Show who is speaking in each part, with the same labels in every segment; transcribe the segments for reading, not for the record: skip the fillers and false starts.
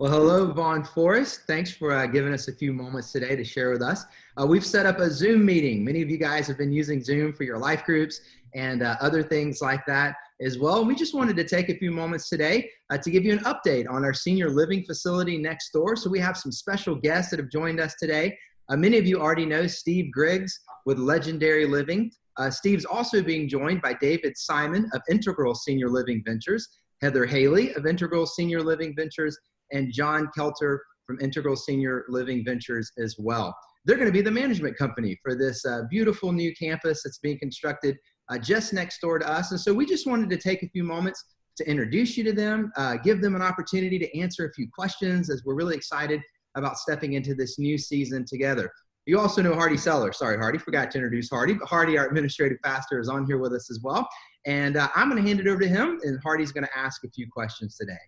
Speaker 1: Well, hello, Vaughn Forest. Thanks for giving us a few moments today to share with us. We've set up a Zoom meeting. Many of you guys have been using Zoom for your life groups and other things like that as well. We just wanted to take a few moments today to give you an update on our senior living facility next door. So we have some special guests that have joined us today. Many of you already know Steve Griggs with Legendary Living. Steve's also being joined by David Simon of Integral Senior Living Ventures, Heather Haley of Integral Senior Living Ventures, and John Kelter from Integral Senior Living Ventures as well. They're going to be the management company for this beautiful new campus that's being constructed just next door to us. And so we just wanted to take a few moments to introduce you to them, give them an opportunity to answer a few questions as we're really excited about stepping into this new season together. You also know Hardy Seller. Sorry, Hardy, forgot to introduce Hardy, but Hardy, our administrative pastor, is on here with us as well. And I'm going to hand it over to him, and Hardy's going to ask a few questions today.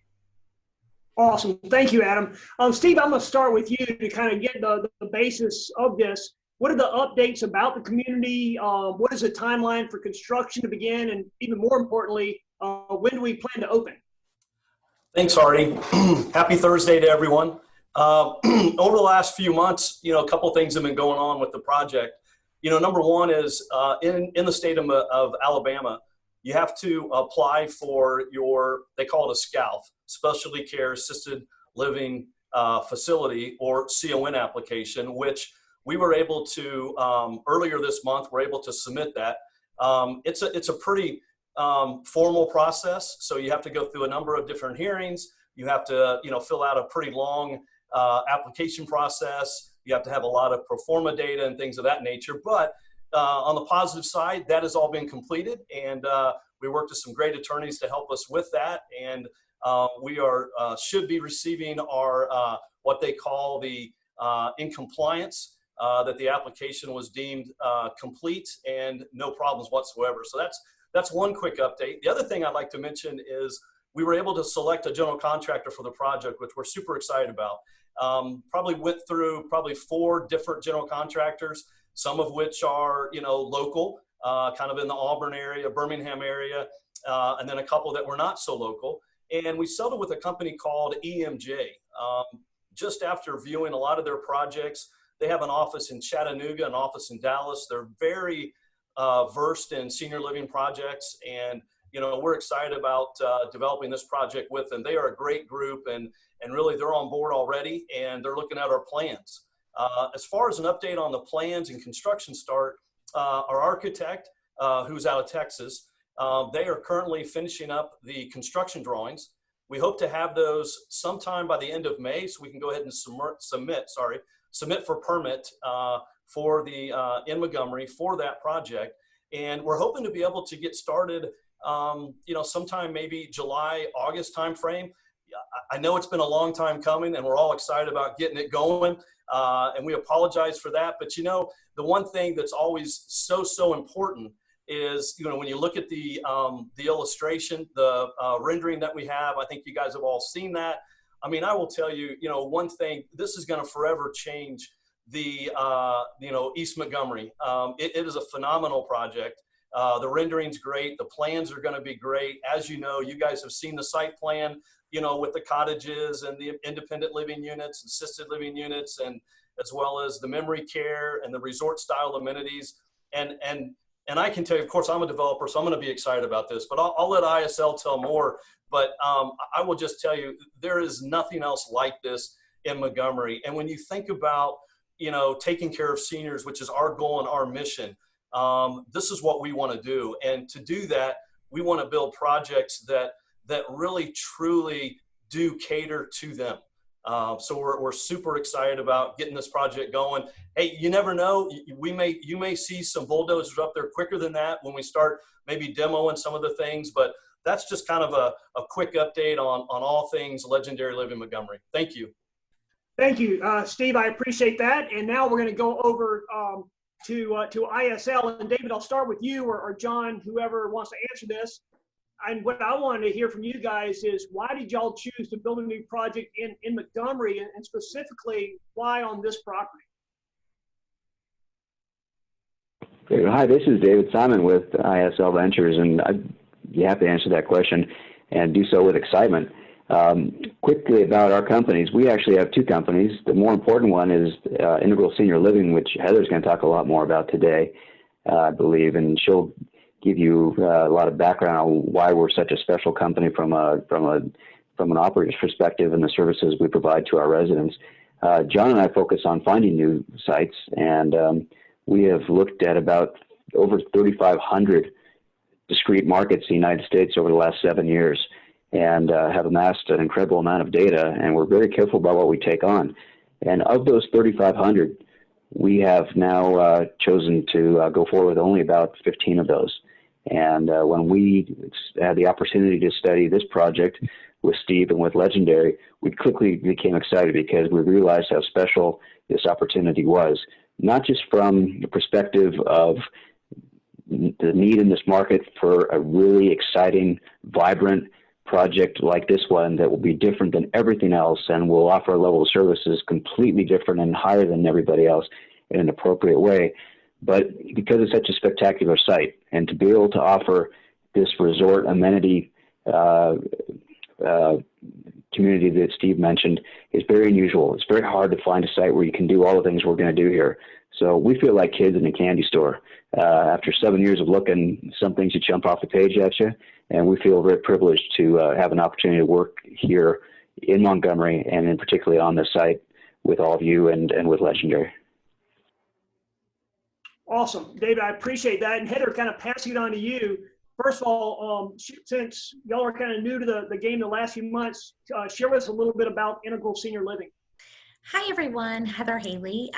Speaker 2: Awesome. Thank you, Adam. Steve, I'm going to start with you to kind of get the basis of this. What are the updates about the community? What is the timeline for construction to begin? And even more importantly, when do we plan to open?
Speaker 3: Thanks, Hardy. Happy Thursday to everyone. Over the last few months, a couple of things have been going on with the project. Number one is in the state of Alabama, you have to apply for they call it a SCALF, Specialty Care Assisted Living Facility, or CON application, which we were able to, earlier this month, we're able to submit that. It's a pretty formal process, so you have to go through a number of different hearings. You have to, fill out a pretty long application process. You have to have a lot of pro forma data and things of that nature, but on the positive side, that has all been completed, and we worked with some great attorneys to help us with that. And we should be receiving our what they call the in compliance, that the application was deemed complete and no problems whatsoever. So that's one quick update. The other thing I'd like to mention is we were able to select a general contractor for the project, which we're super excited about. Probably went through 4 different general contractors, some of which are, local, kind of in the Auburn area, Birmingham area, and then a couple that were not so local. And we settled with a company called EMJ. Just after viewing a lot of their projects, they have an office in Chattanooga, an office in Dallas. They're very versed in senior living projects, and we're excited about developing this project with them. They are a great group, and really they're on board already, and they're looking at our plans. As far as an update on the plans and construction start, our architect, who's out of Texas, they are currently finishing up the construction drawings. We hope to have those sometime by the end of May, so we can go ahead and submit for permit for the in Montgomery for that project. And we're hoping to be able to get started, sometime maybe July, August timeframe. I know it's been a long time coming, and we're all excited about getting it going. And we apologize for that. But, the one thing that's always so important is, when you look at the illustration, the rendering that we have, I think you guys have all seen that. I mean, I will tell you, one thing, this is going to forever change the, East Montgomery. It is a phenomenal project. The rendering's great. The plans are going to be great. As you know, you guys have seen the site plan, with the cottages and the independent living units, assisted living units, and as well as the memory care and the resort style amenities. And I can tell you, of course, I'm a developer, so I'm going to be excited about this, but I'll let ISL tell more. But I will just tell you, there is nothing else like this in Montgomery. And when you think about, taking care of seniors, which is our goal and our mission, this is what we want to do. And to do that, we want to build projects that really truly do cater to them. So we're super excited about getting this project going. Hey, you never know, you may see some bulldozers up there quicker than that when we start maybe demoing some of the things, but that's just kind of a quick update on all things Legendary Living Montgomery. Thank you.
Speaker 2: Thank you, Steve. I appreciate that. And now we're going to go over to ISL. And David, I'll start with you or John, whoever wants to answer this. And what I wanted to hear from you guys is, why did y'all choose to build a new project in Montgomery, and specifically why on this property?
Speaker 4: Hi, this is David Simon with ISL Ventures, and you have to answer that question and do so with excitement. Quickly about our companies, we actually have two companies. The more important one is Integral Senior Living, which Heather's going to talk a lot more about today, I believe, and she'll give you a lot of background on why we're such a special company from an operator's perspective and the services we provide to our residents. John and I focus on finding new sites, and we have looked at about over 3,500 discrete markets in the United States over the last 7 years, and have amassed an incredible amount of data, and we're very careful about what we take on. And of those 3,500, we have now chosen to go forward with only about 15 of those. And when we had the opportunity to study this project with Steve and with Legendary, we quickly became excited because we realized how special this opportunity was, not just from the perspective of the need in this market for a really exciting, vibrant project like this one that will be different than everything else and will offer a level of services completely different and higher than everybody else in an appropriate way, but because it's such a spectacular site, and to be able to offer this resort amenity community that Steve mentioned is very unusual. It's very hard to find a site where you can do all the things we're going to do here. So we feel like kids in a candy store. After 7 years of looking, some things that jump off the page at you, and we feel very privileged to have an opportunity to work here in Montgomery, and in particularly on this site with all of you and with Legendary.
Speaker 2: Awesome. David, I appreciate that. And Heather, kind of passing it on to you. First of all, since y'all are kind of new to the game the last few months, share with us a little bit about Integral Senior Living.
Speaker 5: Hi everyone, Heather Haley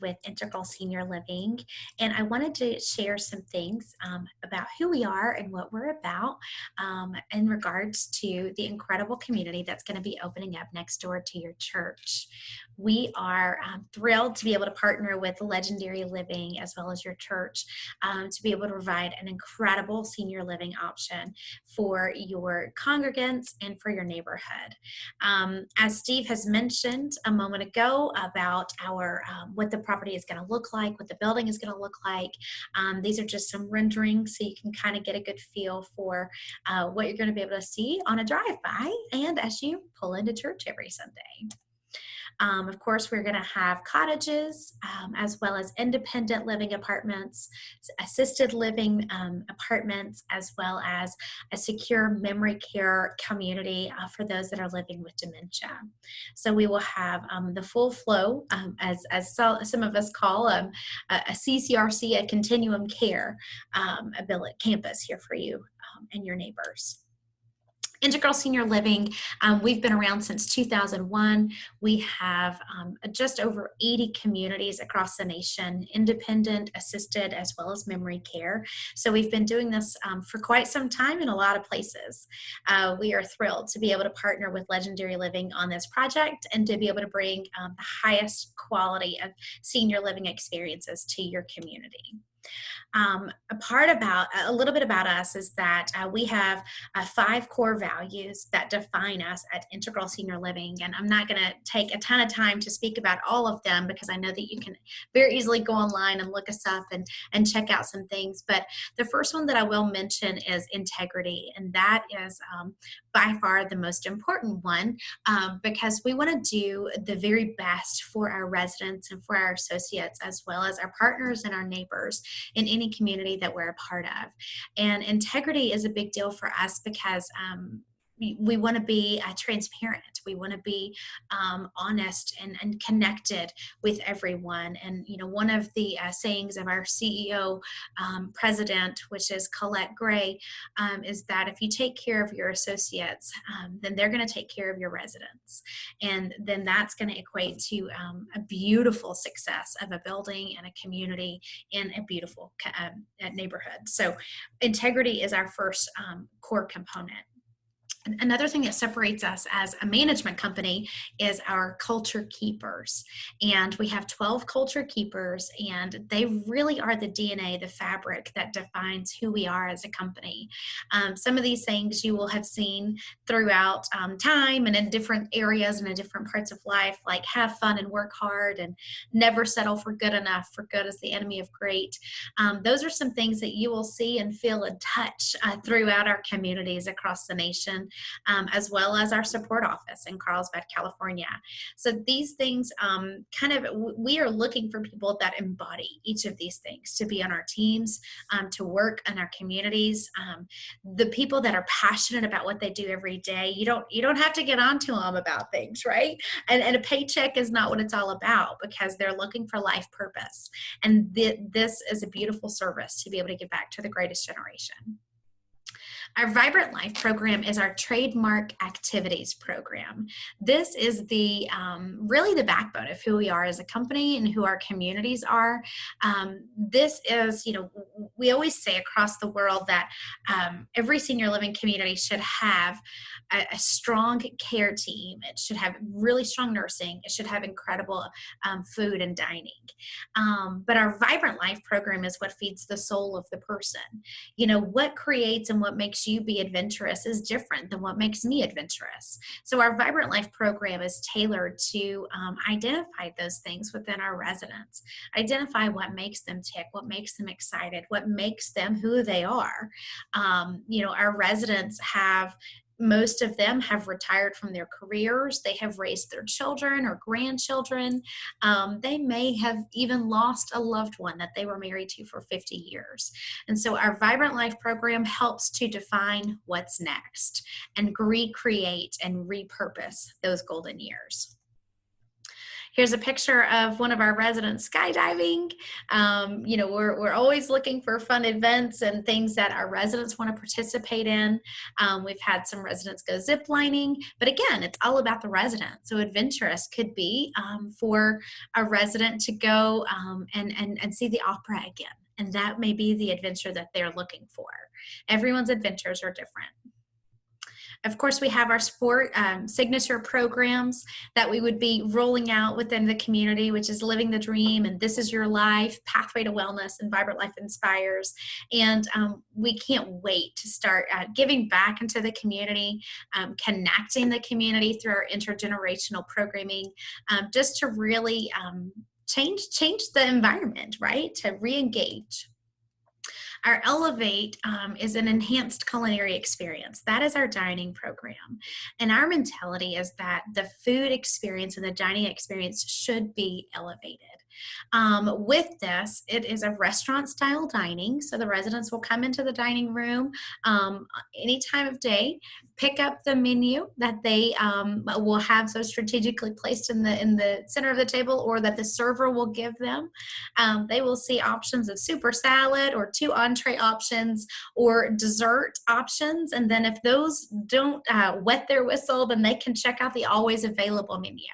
Speaker 5: with Integral Senior Living, and I wanted to share some things about who we are and what we're about in regards to the incredible community that's going to be opening up next door to your church. We are thrilled to be able to partner with Legendary Living as well as your church to be able to provide an incredible senior living option for your congregants and for your neighborhood. As Steve has mentioned a moment ago about our what the property is going to look like, what the building is going to look like, these are just some renderings so you can kind of get a good feel for what you're going to be able to see on a drive-by and as you pull into church every Sunday. Of course, we're going to have cottages as well as independent living apartments, assisted living apartments, as well as a secure memory care community for those that are living with dementia. So we will have the full flow, as some of us call a CCRC, a continuum care campus here for you and your neighbors. Integral Senior Living, we've been around since 2001. We have just over 80 communities across the nation, independent, assisted, as well as memory care. So we've been doing this for quite some time in a lot of places. We are thrilled to be able to partner with Legendary Living on this project and to be able to bring the highest quality of senior living experiences to your community. A little bit about us is that we have 5 core values that define us at Integral Senior Living, and I'm not going to take a ton of time to speak about all of them because I know that you can very easily go online and look us up and check out some things, but the first one that I will mention is integrity, and that is by far the most important one because we want to do the very best for our residents and for our associates as well as our partners and our neighbors in any community that we're a part of. And integrity is a big deal for us because we want to be transparent. We want to be honest and connected with everyone. And, you know, one of the sayings of our CEO president, which is Colette Gray, is that if you take care of your associates, then they're going to take care of your residents. And then that's going to equate to a beautiful success of a building and a community in a beautiful neighborhood. So integrity is our first core component. Another thing that separates us as a management company is our culture keepers. And we have 12 culture keepers, and they really are the DNA, the fabric that defines who we are as a company. Some of these things you will have seen throughout time and in different areas and in different parts of life, like have fun and work hard and never settle for good enough, for good is the enemy of great. Those are some things that you will see and feel and touch throughout our communities across the nation. as well as our support office in Carlsbad, California. So these things we are looking for people that embody each of these things, to be on our teams, to work in our communities, the people that are passionate about what they do every day. You don't have to get onto them about things, right? And a paycheck is not what it's all about, because they're looking for life purpose. And this is a beautiful service to be able to give back to the greatest generation. Our Vibrant Life program is our trademark activities program. This is the really the backbone of who we are as a company and who our communities are. This is, we always say across the world that every senior living community should have a strong care team. It should have really strong nursing. It should have incredible food and dining. But our Vibrant Life program is what feeds the soul of the person. What creates and what makes you be adventurous is different than what makes me adventurous. So our Vibrant Life program is tailored to identify those things within our residents, identify what makes them tick, what makes them excited, what makes them who they are. Our residents most of them have retired from their careers. They have raised their children or grandchildren. They may have even lost a loved one that they were married to for 50 years. And so our Vibrant Life program helps to define what's next and recreate and repurpose those golden years. Here's a picture of one of our residents skydiving. We're always looking for fun events and things that our residents want to participate in. We've had some residents go zip lining, but again, it's all about the resident. So adventurous could be for a resident to go and see the opera again. And that may be the adventure that they're looking for. Everyone's adventures are different. Of course, we have our sport signature programs that we would be rolling out within the community, which is Living the Dream and This Is Your Life, Pathway to Wellness, and Vibrant Life Inspires. And we can't wait to start giving back into the community, connecting the community through our intergenerational programming, just to really change the environment, right? To re-engage. Our Elevate is an enhanced culinary experience. That is our dining program. And our mentality is that the food experience and the dining experience should be elevated. With this, it is a restaurant-style dining. So the residents will come into the dining room any time of day, pick up the menu that they will have so strategically placed in the center of the table, or that the server will give them. They will see options of super salad or 2 entree options or dessert options. And then if those don't wet their whistle, then they can check out the always available menu.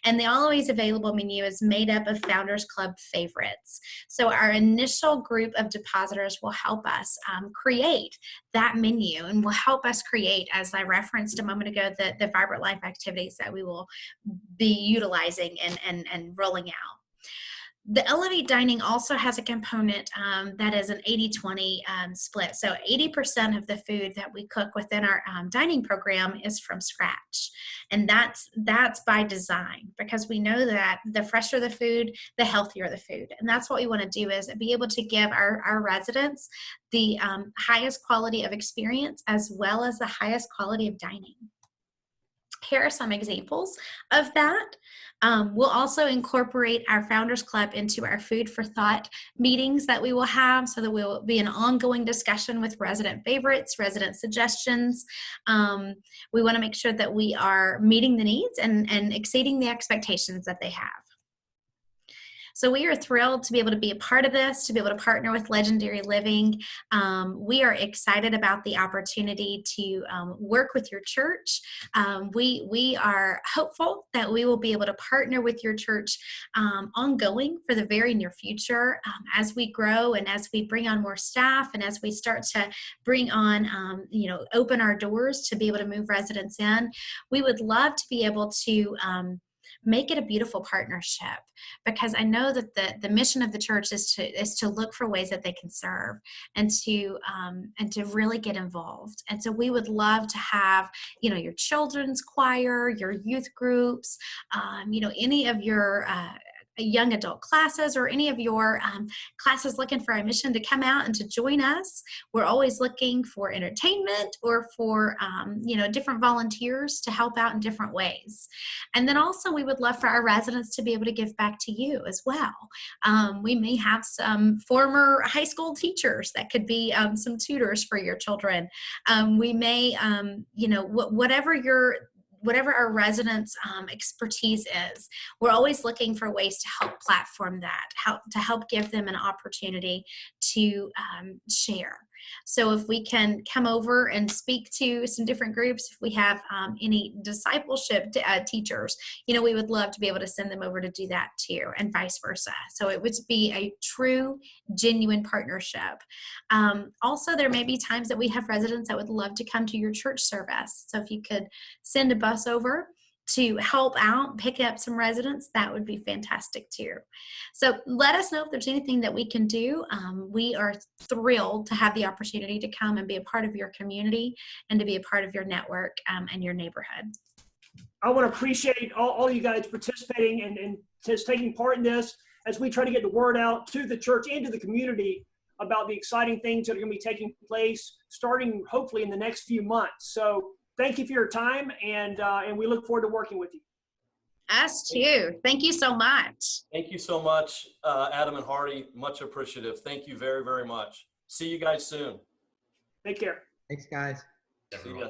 Speaker 5: And the always available menu is made up of Founders Club favorites. So our initial group of depositors will help us create that menu, and will help us create, as I referenced a moment ago, the Vibrant Life activities that we will be utilizing and rolling out. The Elevate Dining also has a component that is an 80-20 split. So 80% of the food that we cook within our dining program is from scratch. And that's by design, because we know that the fresher the food, the healthier the food. And that's what we want to do, is be able to give our residents the highest quality of experience as well as the highest quality of dining. Here are some examples of that. We'll also incorporate our Founders Club into our Food for Thought meetings that we will have, so that we will be an ongoing discussion with resident favorites, resident suggestions. We want to make sure that we are meeting the needs and exceeding the expectations that they have. So we are thrilled to be able to be a part of this, to be able to partner with Legendary Living. We are excited about the opportunity to work with your church. We are hopeful that we will be able to partner with your church ongoing for the very near future, as we grow and as we bring on more staff, and as we start to bring on, open our doors to be able to move residents in. We would love to be able to make it a beautiful partnership, because I know that the mission of the church is to look for ways that they can serve and to really get involved. And so we would love to have, your children's choir, your youth groups, any of your young adult classes or any of your classes looking for a mission to come out and to join us. We're always looking for entertainment or for, different volunteers to help out in different ways. And then also we would love for our residents to be able to give back to you as well. We may have some former high school teachers that could be some tutors for your children. We may, whatever our residents' expertise is, we're always looking for ways to help platform that, to help give them an opportunity to share. So if we can come over and speak to some different groups, if we have any discipleship teachers, we would love to be able to send them over to do that too, and vice versa. So it would be a true, genuine partnership. Also, there may be times that we have residents that would love to come to your church service. So if you could send a bus over to help out, pick up some residents, that would be fantastic too. So let us know if there's anything that we can do. We are thrilled to have the opportunity to come and be a part of your community and to be a part of your network and your neighborhood.
Speaker 2: I want to appreciate all you guys participating and just taking part in this as we try to get the word out to the church and to the community about the exciting things that are going to be taking place starting hopefully in the next few months. So thank you for your time, and we look forward to working with you.
Speaker 5: Us too. Thank you so much.
Speaker 3: Thank you so much, Adam and Hardy. Much appreciative. Thank you very, very much. See you guys soon.
Speaker 2: Take care.
Speaker 1: Thanks, guys.
Speaker 3: See ya.